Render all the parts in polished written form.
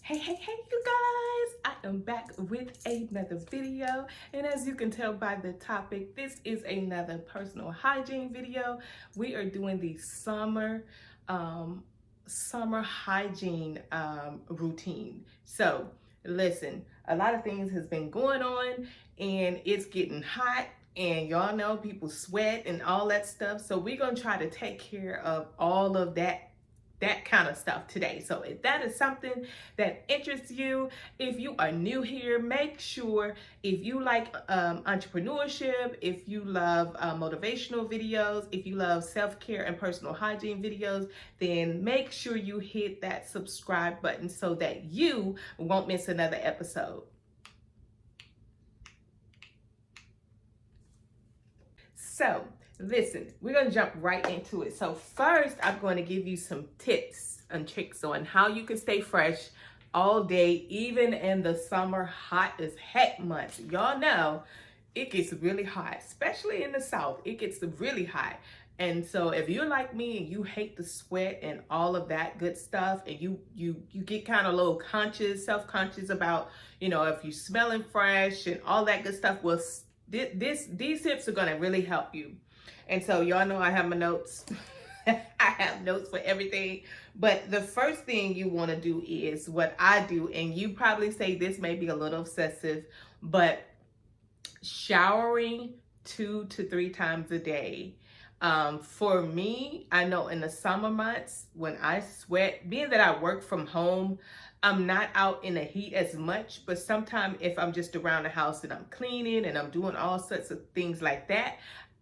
Hey, you guys! I am back with another video, and as you can tell by the topic, this is another personal hygiene video. We are doing the summer hygiene routine. So listen, a lot of things has been going on, and it's getting hot. And y'all know people sweat and all that stuff. So we're gonna try to take care of all of that kind of stuff today. So if that is something that interests you, if you are new here, make sure if you like entrepreneurship, if you love motivational videos, if you love self-care and personal hygiene videos, then make sure you hit that subscribe button so that you won't miss another episode. So listen, we're gonna jump right into it. So first, I'm going to give you some tips and tricks on how you can stay fresh all day, even in the summer hot as heck months. Y'all know it gets really hot, especially in the South. It gets really hot. And so if you're like me and you hate the sweat and all of that good stuff, and you get kind of a little self-conscious about, if you're smelling fresh and all that good stuff, well, these tips are going to really help you. And so y'all know I have my notes. I have notes for everything. But the first thing you want to do is what I do, and you probably say this may be a little excessive, but showering 2 to 3 times a day. For me, I know in the summer months when I sweat, being that I work from home, I'm not out in the heat as much, but sometimes if I'm just around the house and I'm cleaning and I'm doing all sorts of things like that,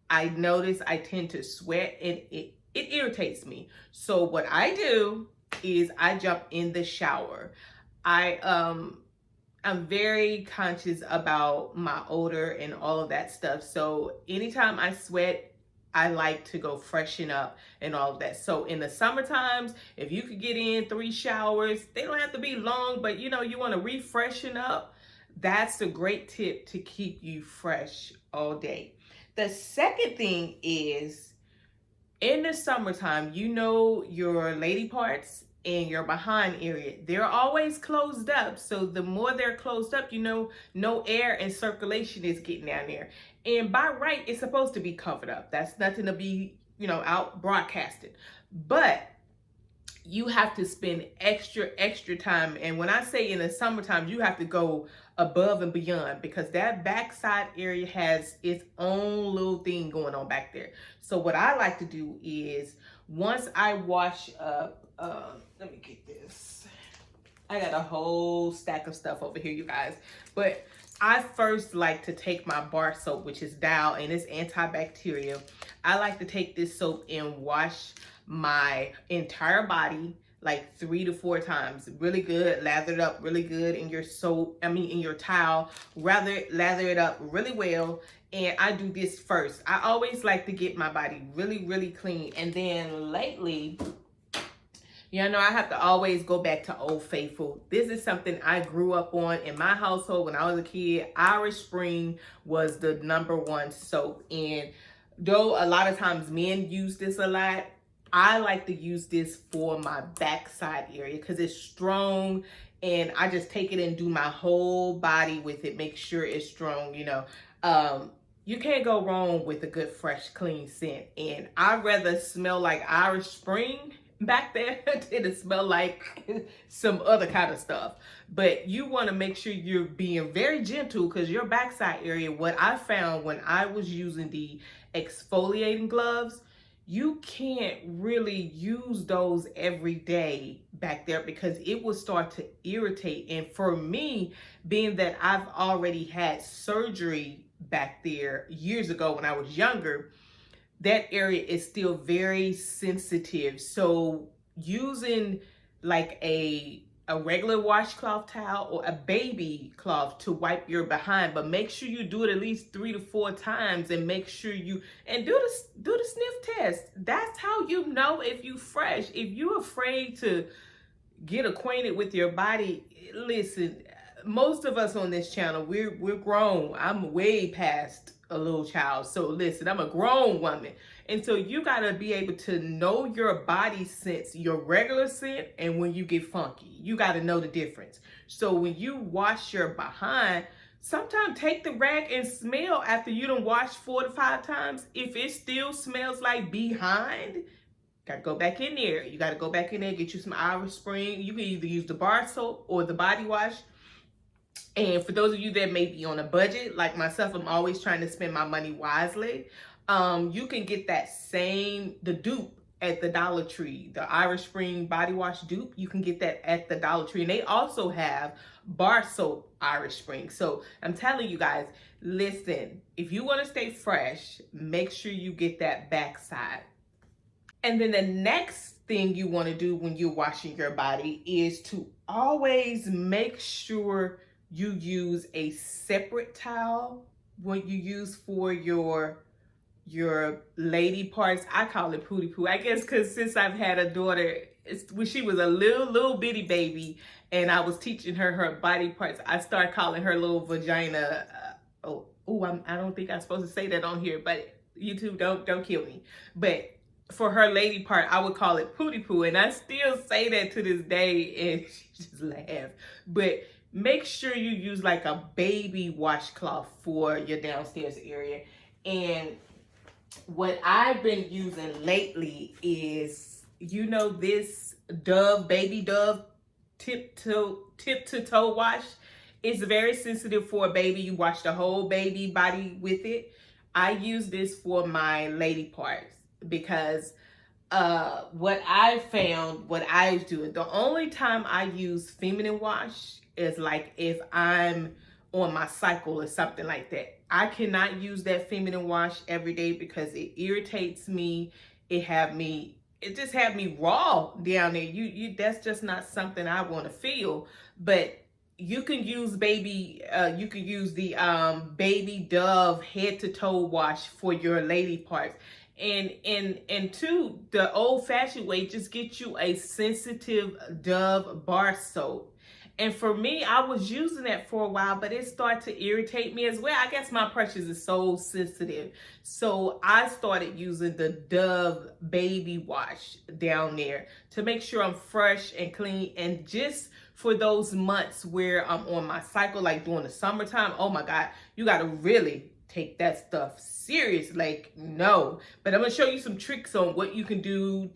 I notice I tend to sweat and it irritates me. So what I do is I jump in the shower. I'm very conscious about my odor and all of that stuff. So anytime I sweat, I like to go freshen up and all of that. So in the summer times, if you could get in 3 showers, they don't have to be long, but you want to refreshen up. That's a great tip to keep you fresh all day. The second thing is in the summertime, your lady parts and your behind area, they're always closed up. So the more they're closed up, no air and circulation is getting down there. And by right, it's supposed to be covered up. That's nothing to be, out broadcasted. But you have to spend extra time. And when I say in the summertime, you have to go above and beyond, because that backside area has its own little thing going on back there. So what I like to do is once I wash up, let me get this. I got a whole stack of stuff over here, you guys. But I first like to take my bar soap, which is Dow, and it's antibacterial. I like to take this soap and wash my entire body like 3 to 4 times. Really good, lather it up really good in your in your towel. Lather it up really well. And I do this first. I always like to get my body really clean. And then lately, I have to always go back to Old Faithful. This is something I grew up on in my household when I was a kid. Irish Spring was the #1 soap. And though a lot of times men use this a lot, I like to use this for my backside area because it's strong, and I just take it and do my whole body with it. Make sure it's strong, You can't go wrong with a good, fresh, clean scent. And I'd rather smell like Irish Spring back there than to smell like some other kind of stuff. But you want to make sure you're being very gentle, because your backside area, what I found when I was using the exfoliating gloves, you can't really use those every day back there because it will start to irritate. And for me, being that I've already had surgery back there years ago when I was younger, that area is still very sensitive. So using like a regular washcloth towel or a baby cloth to wipe your behind, but make sure you do it at least 3 to 4 times, and make sure do the sniff test. That's how you know if you fresh. If you're afraid to get acquainted with your body, listen, most of us on this channel, we're grown. I'm way past a little child. So listen, I'm a grown woman. And so you gotta be able to know your body scents, your regular scent, and when you get funky. You gotta know the difference. So when you wash your behind, sometimes take the rag and smell after you done washed 4 to 5 times. If it still smells like behind, gotta go back in there. You gotta go back in there, get you some Irish Spring. You can either use the bar soap or the body wash. And for those of you that may be on a budget, like myself, I'm always trying to spend my money wisely. You can get that the dupe at the Dollar Tree, the Irish Spring body wash dupe. You can get that at the Dollar Tree. And they also have bar soap Irish Spring. So I'm telling you guys, listen, if you want to stay fresh, make sure you get that backside. And then the next thing you want to do when you're washing your body is to always make sure you use a separate towel when you use for your lady parts. I call it pooty poo. I guess because since I've had a daughter, when she was a little bitty baby and I was teaching her body parts, I started calling her little vagina. I don't think I'm supposed to say that on here, but YouTube, don't kill me. But for her lady part, I would call it pooty poo, and I still say that to this day, and she just laughs. But make sure you use like a baby washcloth for your downstairs area. And what I've been using lately is, this baby Dove tip to toe wash. It's very sensitive for a baby. You wash the whole baby body with it. I use this for my lady parts because what I found, what I do, the only time I use feminine wash is like if I'm on my cycle or something like that. I cannot use that feminine wash every day because it irritates me. It just have me raw down there. That's just not something I want to feel. But you can use the baby Dove head to toe wash for your lady parts. And two, the old fashioned way, just get you a sensitive Dove bar soap. And for me, I was using that for a while, but it started to irritate me as well. I guess my pressures is so sensitive. So I started using the Dove baby wash down there to make sure I'm fresh and clean. And just for those months where I'm on my cycle, like during the summertime, oh my God, you got to really take that stuff serious. Like, no. But I'm going to show you some tricks on what you can do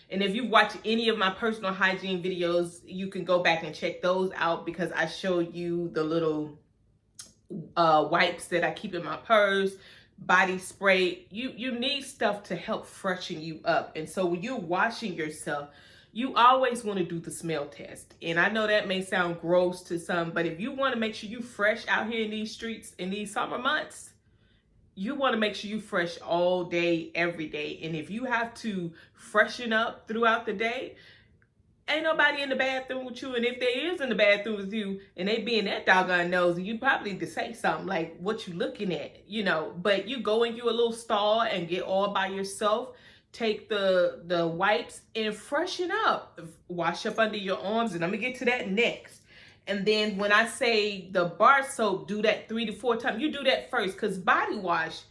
and if you watch any of my personal hygiene videos, you can go back and check those out because I showed you the little wipes that I keep in my purse, body spray. You need stuff to help freshen you up. And so when you're washing yourself, you always want to do the smell test. And I know that may sound gross to some, but if you want to make sure you fresh out here in these streets in these summer months, you want to make sure you fresh all day, every day. And if you have to freshen up throughout the day, ain't nobody in the bathroom with you. And if they is in the bathroom with you and they being that doggone nosy, you probably need to say something like, what you looking at, But you go in you a little stall and get all by yourself. Take the wipes and freshen up. Wash up under your arms. And I'm going to get to that next. And then when I say the bar soap, do that 3 to 4 times. You do that first because body wash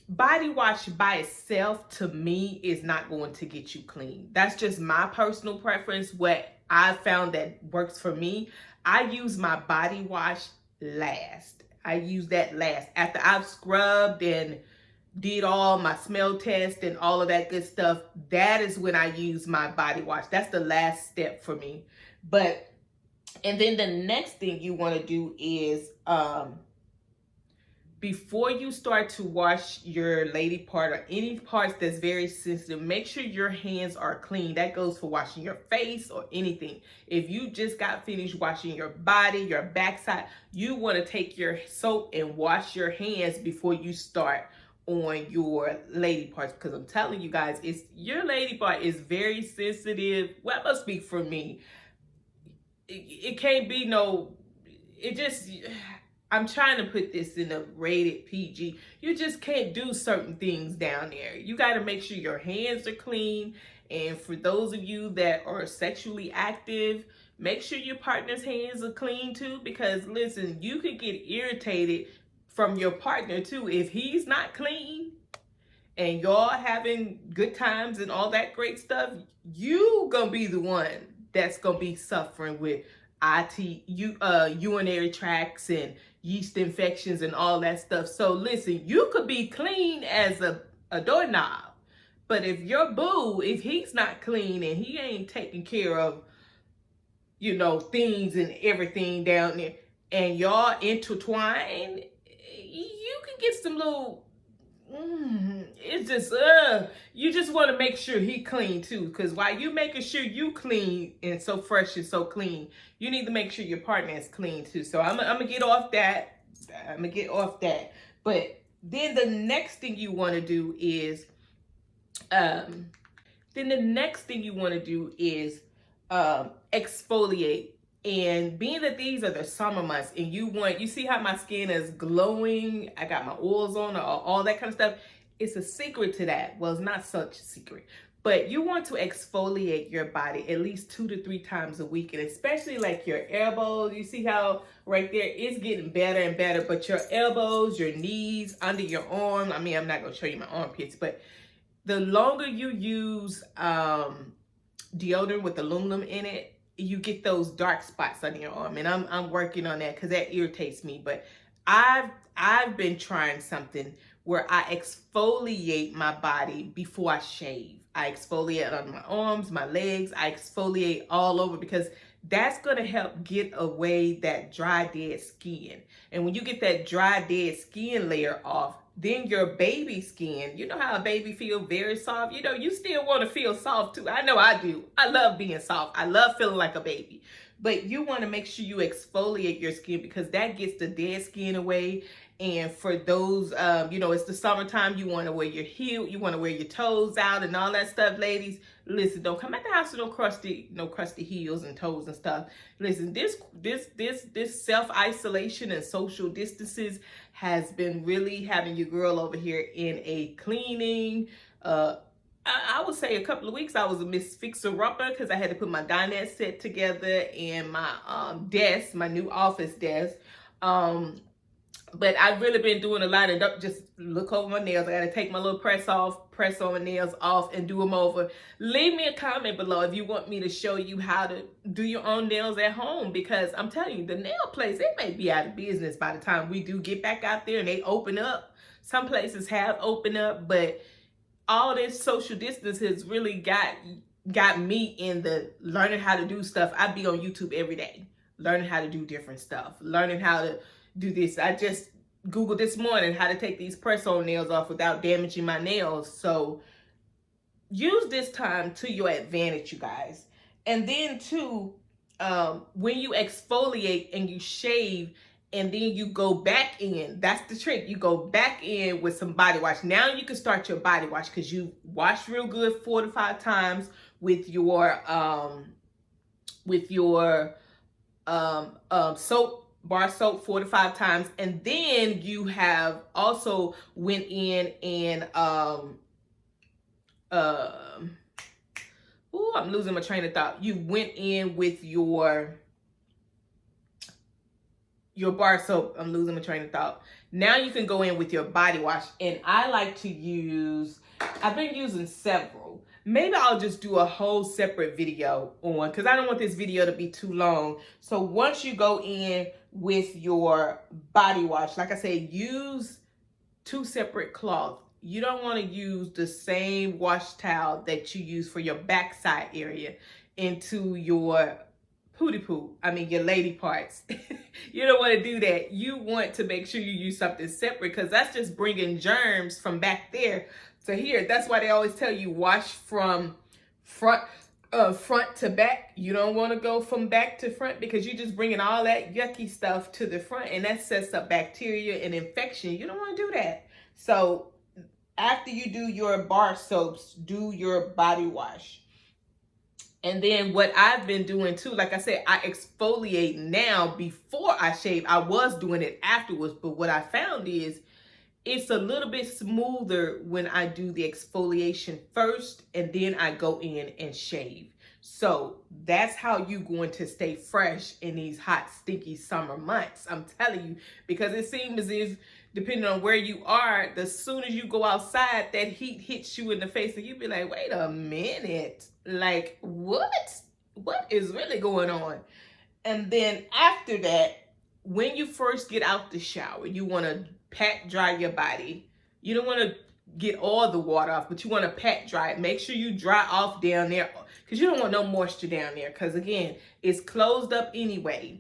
by itself, to me, is not going to get you clean. That's just my personal preference. What I found that works for me, I use my body wash last. I use that last. After I've scrubbed and did all my smell test and all of that good stuff, that is when I use my body wash. That's the last step for me. And then the next thing you want to do is before you start to wash your lady part or any parts that's very sensitive, make sure your hands are clean. That goes for washing your face or anything. If you just got finished washing your body, your backside, you want to take your soap and wash your hands before you start on your lady parts, because I'm telling you guys, your lady part is very sensitive. Well, I must speak for me. It can't be I'm trying to put this in a rated PG. You just can't do certain things down there. You got to make sure your hands are clean. And for those of you that are sexually active, Make sure your partner's hands are clean too, because listen, you could get irritated from your partner too. If he's not clean and y'all having good times and all that great stuff, you gonna be the one that's gonna be suffering with urinary tracts and yeast infections and all that stuff. So listen, you could be clean as a doorknob, but if your boo, if he's not clean and he ain't taking care of, you know, things and everything down there, and y'all intertwine, you can get some little, it's just, you just want to make sure he clean too. Because while you making sure you clean and so fresh and so clean, you need to make sure your partner is clean too. So I'm gonna get off that. I'm gonna get off that. But then the next thing you want to do is, exfoliate. And being that these are the summer months and you see how my skin is glowing, I got my oils on, all that kind of stuff. It's a secret to that. Well, it's not such a secret, but you want to exfoliate your body at least 2 to 3 times a week. And especially like your elbows, you see how right there it's getting better and better, but your elbows, your knees, under your arm, I mean, I'm not going to show you my armpits, but the longer you use deodorant with aluminum in it, you get those dark spots on your arm. And I'm working on that because that irritates me. But I've been trying something where I exfoliate my body before I shave. I exfoliate on my arms, my legs, I exfoliate all over, because that's going to help get away that dry, dead skin. And when you get that dry, dead skin layer off, then your baby skin, you know how a baby feels very soft? You know, you still want to feel soft too. I know I do. I love being soft. I love feeling like a baby. But you want to make sure you exfoliate your skin, because that gets the dead skin away. And for those, you know, it's the summertime, you want to wear your heel, you want to wear your toes out and all that stuff, ladies. Listen, don't come at the house with no crusty heels and toes and stuff. Listen, this self-isolation and social distances has been really having your girl over here in a cleaning, I would say a couple of weeks I was a Miss Fixer-Upper, because I had to put my dinette set together and my desk, my new office desk. But I've really been doing a lot, and don't just look over my nails. I got to take my little press on my nails off and do them over. Leave me a comment below if you want me to show you how to do your own nails at home, because I'm telling you, the nail place, it may be out of business by the time we do get back out there and they open up. Some places have opened up, but all this social distance has really got me in the learning how to do stuff. I be on YouTube every day, learning how to do different stuff, learning how to do this. I just Googled this morning how to take these press-on nails off without damaging my nails. So use this time to your advantage, you guys. And then too, when you exfoliate and you shave and then you go back in, that's the trick. You go back in with some body wash. Now you can start your body wash, because you wash real good 4 to 5 times with your soap, bar soap, 4 to 5 times. And then you have also went in and I'm losing my train of thought. You went in with your bar soap. I'm losing my train of thought. Now you can go in with your body wash. And I like to use, I've been using several. Maybe I'll just do a whole separate video on, because I don't want this video to be too long. So once you go in with your body wash, like I said, use 2 separate cloths. You don't want to use the same wash towel that you use for your backside area into your your lady parts. You don't want to do that. You want to make sure you use something separate, because that's just bringing germs from back there to here. That's why they always tell you wash from front to back. You don't want to go from back to front, because you're just bringing all that yucky stuff to the front, and that sets up bacteria and infection. You don't want to do that. So after you do your bar soaps, do your body wash. And then what I've been doing too, like I said, I exfoliate now before I shave. I was doing it afterwards, but what I found is it's a little bit smoother when I do the exfoliation first and then I go in and shave. So that's how you going to stay fresh in these hot, stinky summer months. I'm telling you, because it seems as if, depending on where you are, the soon as you go outside, that heat hits you in the face and you be like, wait a minute, like what is really going on? And then after that, when you first get out the shower, you want to pat dry your body. You don't want to get all the water off, but you want to pat dry it. Make sure you dry off down there, because you don't want no moisture down there, because again, it's closed up anyway.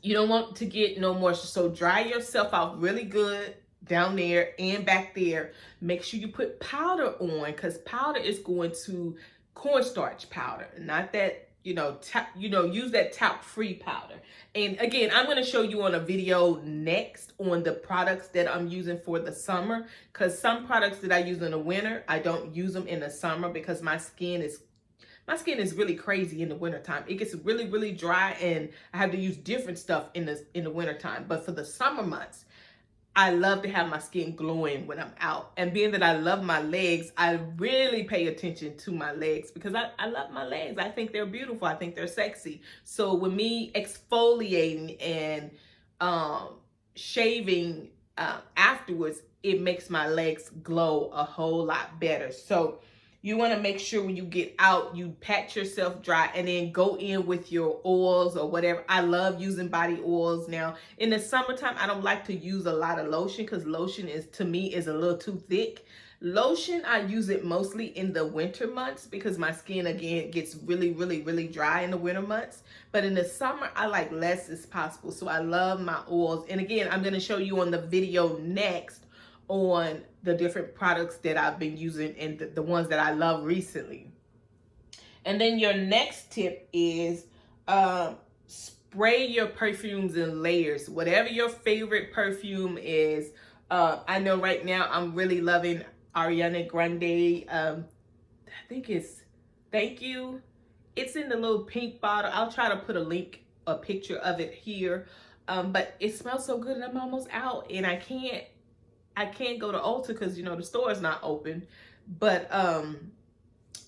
You don't want to get no moisture. So dry yourself out really good down there and back there. Make sure you put powder on, because powder is going to, cornstarch powder, not that, use that talc-free powder. And again, I'm going to show you on a video next on the products that I'm using for the summer, because some products that I use in the winter, I don't use them in the summer because my skin is really crazy in the wintertime. It gets really, really dry, and I have to use different stuff in the wintertime. But for the summer months, I love to have my skin glowing when I'm out. And being that I love my legs, I really pay attention to my legs, because I love my legs. I think they're beautiful. I think they're sexy. So with me exfoliating and shaving afterwards, it makes my legs glow a whole lot better. So you want to make sure when you get out, you pat yourself dry and then go in with your oils or whatever. I love using body oils now. In the summertime, I don't like to use a lot of lotion, because lotion is, to me, is a little too thick. Lotion, I use it mostly in the winter months, because my skin, again, gets really, really, really dry in the winter months. But in the summer, I like less as possible. So I love my oils. And again, I'm going to show you on the video next on the different products that I've been using and the ones that I love recently. And then your next tip is spray your perfumes in layers. Whatever your favorite perfume is. I know right now I'm really loving Ariana Grande. I think it's Thank You. It's in the little pink bottle. I'll try to put a picture of it here. But it smells so good, and I'm almost out, and I can't go to Ulta because, the store is not open. But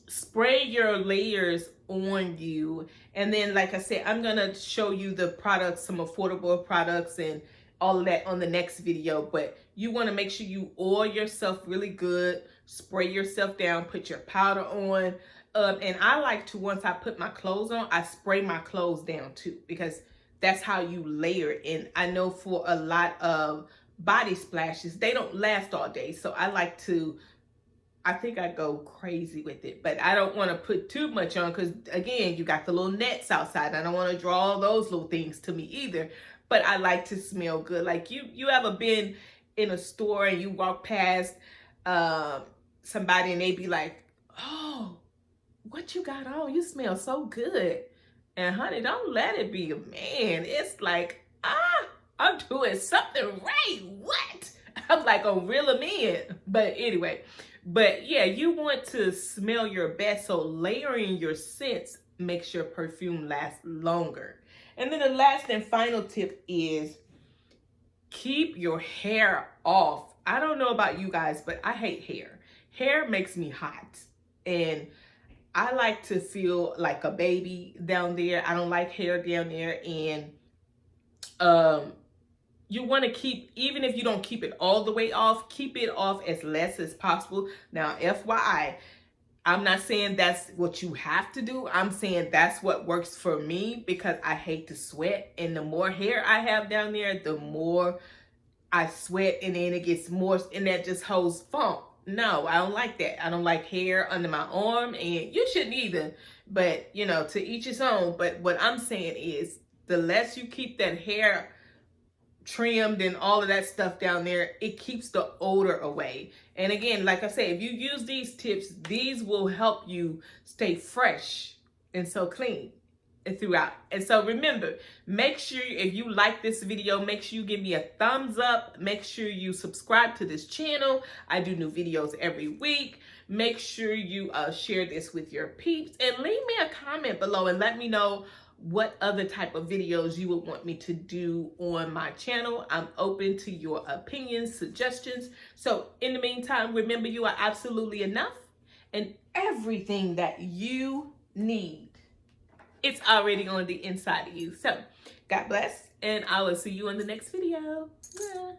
spray your layers on you. And then, like I said, I'm going to show you the products, some affordable products and all of that on the next video. But you want to make sure you oil yourself really good, spray yourself down, put your powder on. And I like to, once I put my clothes on, I spray my clothes down too, because that's how you layer it. And I know for a lot of body splashes, they don't last all day. So I think I go crazy with it, but I don't want to put too much on, because again, you got the little nets outside. I don't want to draw all those little things to me either, but I like to smell good. Like you ever been in a store and you walk past somebody and they be like, oh, what you got on? You smell so good. And honey, don't let it be a man. It's like, I'm doing something right. What? I'm like a real man. But anyway, but yeah, you want to smell your best. So layering your scents makes your perfume last longer. And then the last and final tip is keep your hair off. I don't know about you guys, but I hate hair. Hair makes me hot. And I like to feel like a baby down there. I don't like hair down there. And you want to keep, even if you don't keep it all the way off, keep it off as less as possible. Now, FYI, I'm not saying that's what you have to do. I'm saying that's what works for me, because I hate to sweat. And the more hair I have down there, the more I sweat, and then it gets moist, and that just holds funk. No, I don't like that. I don't like hair under my arm, and you shouldn't either. But, to each his own. But what I'm saying is, the less you keep that hair trimmed and all of that stuff down there, it keeps the odor away. And again, like I say, if you use these tips, these will help you stay fresh and so clean and throughout. And so remember, make sure if you like this video, make sure you give me a thumbs up. Make sure you subscribe to this channel. I do new videos every week. Make sure you share this with your peeps, and leave me a comment below and let me know what other type of videos you would want me to do on my channel. I'm open to your opinions, suggestions. So in the meantime, remember, you are absolutely enough, and everything that you need. It's already on the inside of you. So God bless, and I will see you in the next video. Yeah.